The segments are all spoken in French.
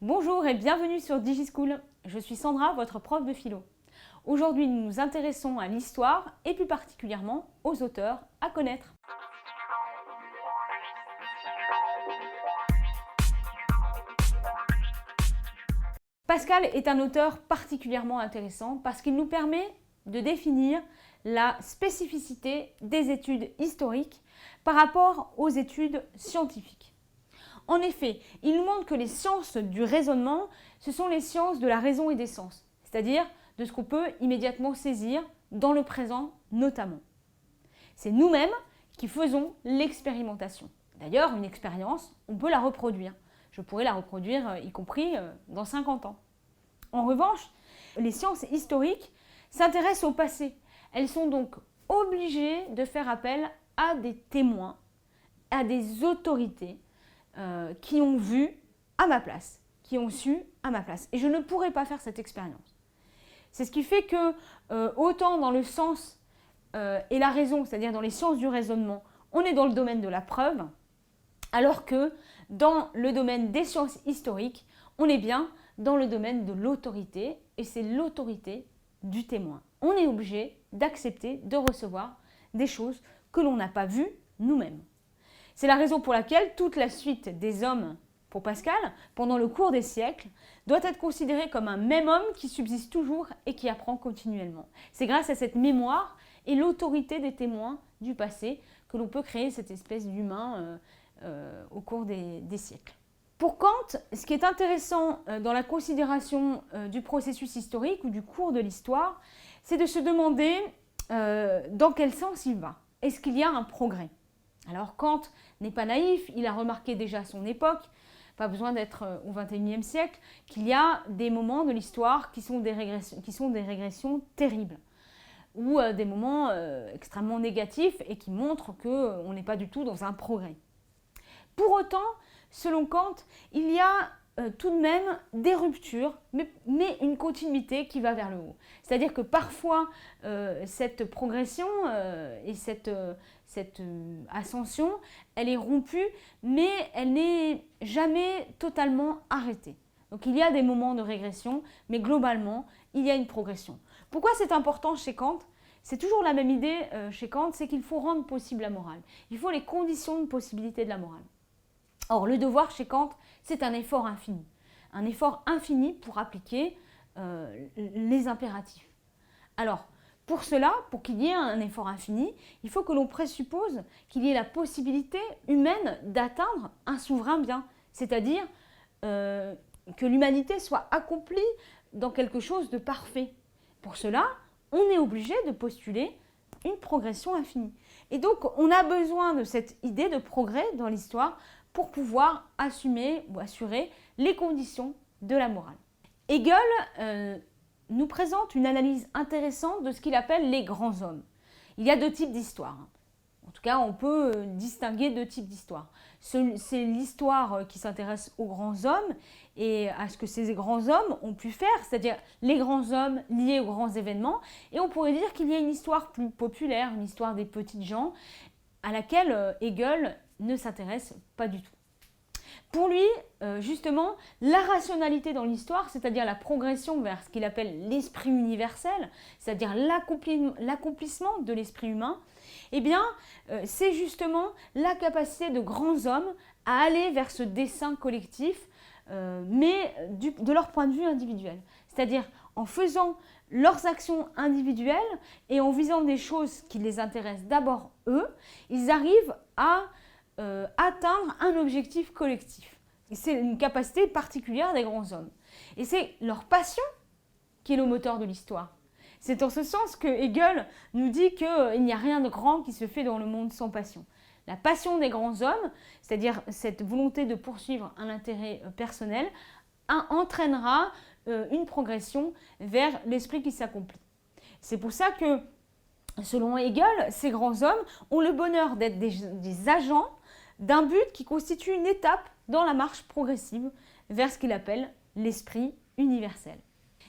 Bonjour et bienvenue sur DigiSchool. Je suis Sandra, votre prof de philo. Aujourd'hui, nous nous intéressons à l'histoire et plus particulièrement aux auteurs à connaître. Pascal est un auteur particulièrement intéressant parce qu'il nous permet de définir la spécificité des études historiques par rapport aux études scientifiques. En effet, il nous montre que les sciences du raisonnement, ce sont les sciences de la raison et des sens, c'est-à-dire de ce qu'on peut immédiatement saisir dans le présent notamment. C'est nous-mêmes qui faisons l'expérimentation. D'ailleurs, une expérience, on peut la reproduire. Je pourrais la reproduire y compris dans 50 ans. En revanche, les sciences historiques s'intéressent au passé. Elles sont donc obligées de faire appel à des témoins, à des autorités qui ont vu à ma place, qui ont su à ma place. Et je ne pourrais pas faire cette expérience. C'est ce qui fait que autant dans le sens et la raison, c'est-à-dire dans les sciences du raisonnement, on est dans le domaine de la preuve, alors que dans le domaine des sciences historiques, on est bien dans le domaine de l'autorité, et c'est l'autorité du témoin. On est obligé d'accepter de recevoir des choses que l'on n'a pas vues nous-mêmes. C'est la raison pour laquelle toute la suite des hommes, pour Pascal, pendant le cours des siècles, doit être considérée comme un même homme qui subsiste toujours et qui apprend continuellement. C'est grâce à cette mémoire et l'autorité des témoins du passé que l'on peut créer cette espèce d'humain au cours des siècles. Pour Kant, ce qui est intéressant dans la considération du processus historique ou du cours de l'histoire, c'est de se demander dans quel sens il va. Est-ce qu'il y a un progrès ? Alors Kant n'est pas naïf, il a remarqué déjà à son époque, pas besoin d'être au XXIe siècle, qu'il y a des moments de l'histoire qui sont des régressions terribles, ou des moments extrêmement négatifs et qui montrent qu'on n'est pas du tout dans un progrès. Pour autant, selon Kant, il y a tout de même des ruptures, mais une continuité qui va vers le haut. C'est-à-dire que parfois, cette progression et cette ascension, elle est rompue, mais elle n'est jamais totalement arrêtée. Donc il y a des moments de régression, mais globalement, il y a une progression. Pourquoi c'est important chez Kant ? C'est toujours la même idée chez Kant, c'est qu'il faut rendre possible la morale. Il faut les conditions de possibilité de la morale. Or, le devoir chez Kant, c'est un effort infini pour appliquer les impératifs. Alors, pour cela, pour qu'il y ait un effort infini, il faut que l'on présuppose qu'il y ait la possibilité humaine d'atteindre un souverain bien, c'est-à-dire que l'humanité soit accomplie dans quelque chose de parfait. Pour cela, on est obligé de postuler une progression infinie. Et donc, on a besoin de cette idée de progrès dans l'histoire pour pouvoir assumer ou assurer les conditions de la morale. Hegel nous présente une analyse intéressante de ce qu'il appelle les grands hommes. Il y a deux types d'histoires. En tout cas, on peut distinguer deux types d'histoires. C'est l'histoire qui s'intéresse aux grands hommes et à ce que ces grands hommes ont pu faire, c'est-à-dire les grands hommes liés aux grands événements. Et on pourrait dire qu'il y a une histoire plus populaire, une histoire des petites gens, à laquelle Hegel ne s'intéresse pas du tout. Pour lui, justement, la rationalité dans l'histoire, c'est-à-dire la progression vers ce qu'il appelle l'esprit universel, c'est-à-dire l'accomplissement de l'esprit humain, eh bien, c'est justement la capacité de grands hommes à aller vers ce dessein collectif, mais de leur point de vue individuel. C'est-à-dire en faisant leurs actions individuelles et en visant des choses qui les intéressent d'abord eux, ils arrivent à atteindre un objectif collectif. Et c'est une capacité particulière des grands hommes. Et c'est leur passion qui est le moteur de l'histoire. C'est en ce sens que Hegel nous dit qu'il n'y a rien de grand qui se fait dans le monde sans passion. La passion des grands hommes, c'est-à-dire cette volonté de poursuivre un intérêt personnel, entraînera une progression vers l'esprit qui s'accomplit. C'est pour ça que, selon Hegel, ces grands hommes ont le bonheur d'être des agents d'un but qui constitue une étape dans la marche progressive vers ce qu'il appelle l'esprit universel.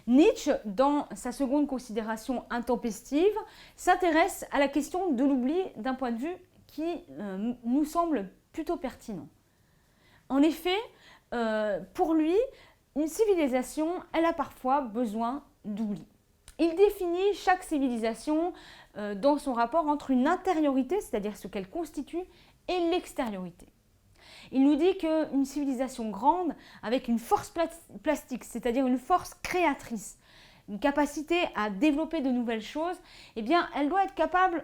Nietzsche, dans sa seconde considération intempestive, s'intéresse à la question de l'oubli d'un point de vue qui nous semble plutôt pertinent. En effet, pour lui, Une civilisation, elle a parfois besoin d'oubli. Il définit chaque civilisation dans son rapport entre une intériorité, c'est-à-dire ce qu'elle constitue, et l'extériorité. Il nous dit qu'une civilisation grande, avec une force plastique, c'est-à-dire une force créatrice, une capacité à développer de nouvelles choses, eh bien, elle doit être capable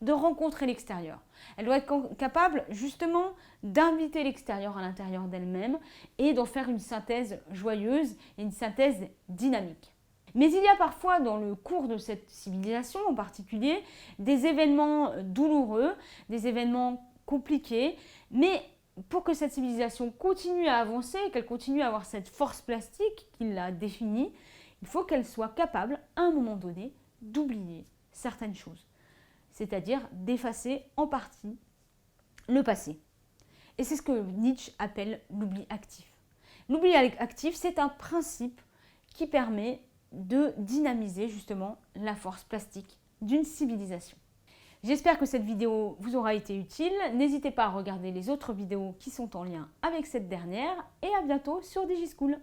de rencontrer l'extérieur. Elle doit être capable justement d'inviter l'extérieur à l'intérieur d'elle-même et d'en faire une synthèse joyeuse et une synthèse dynamique. Mais il y a parfois dans le cours de cette civilisation en particulier des événements douloureux, des événements compliqués, mais pour que cette civilisation continue à avancer, qu'elle continue à avoir cette force plastique qui l'a définie, il faut qu'elle soit capable à un moment donné d'oublier certaines choses, c'est-à-dire d'effacer en partie le passé. Et c'est ce que Nietzsche appelle l'oubli actif. L'oubli actif, c'est un principe qui permet de dynamiser justement la force plastique d'une civilisation. J'espère que cette vidéo vous aura été utile. N'hésitez pas à regarder les autres vidéos qui sont en lien avec cette dernière et à bientôt sur DigiSchool.